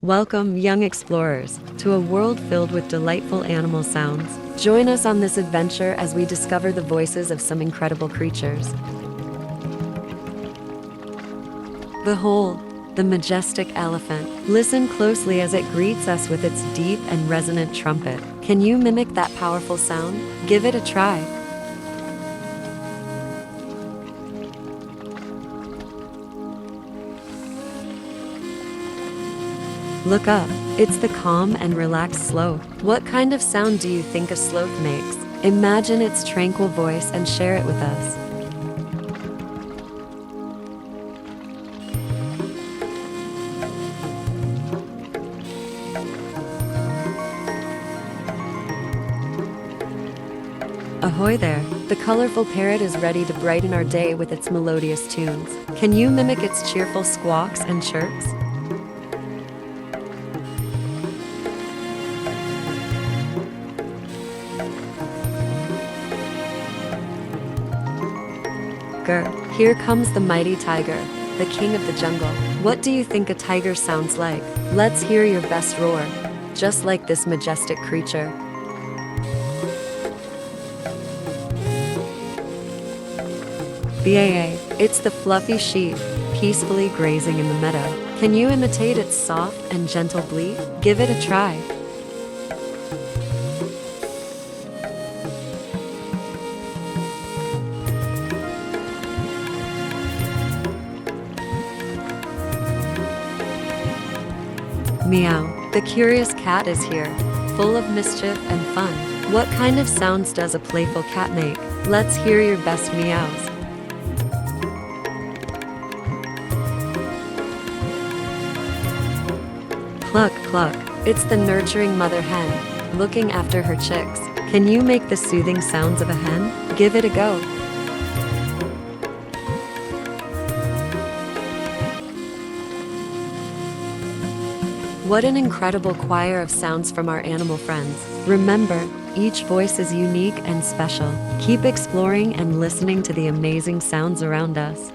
Welcome, young explorers, to a world filled with delightful animal sounds. Join us on this adventure as we discover the voices of some incredible creatures. Behold, the majestic elephant. Listen closely as it greets us with its deep and resonant trumpet. Can you mimic that powerful sound? Give it a try. Look up. It's the calm and relaxed sloth. What kind of sound do you think a sloth makes? Imagine its tranquil voice and share it with us. Ahoy there! The colorful parrot is ready to brighten our day with its melodious tunes. Can you mimic its cheerful squawks and chirps? Grr, here comes the mighty tiger, the king of the jungle. What do you think a tiger sounds like? Let's hear your best roar, just like this majestic creature. BAA, it's the fluffy sheep, peacefully grazing in the meadow. Can you imitate its soft and gentle bleat? Give it a try. Meow, the curious cat is here, full of mischief and fun. What kind of sounds does a playful cat make? Let's hear your best meows. Cluck, cluck. It's the nurturing mother hen, looking after her chicks. Can you make the soothing sounds of a hen? Give it a go. What an incredible choir of sounds from our animal friends. Remember, each voice is unique and special. Keep exploring and listening to the amazing sounds around us.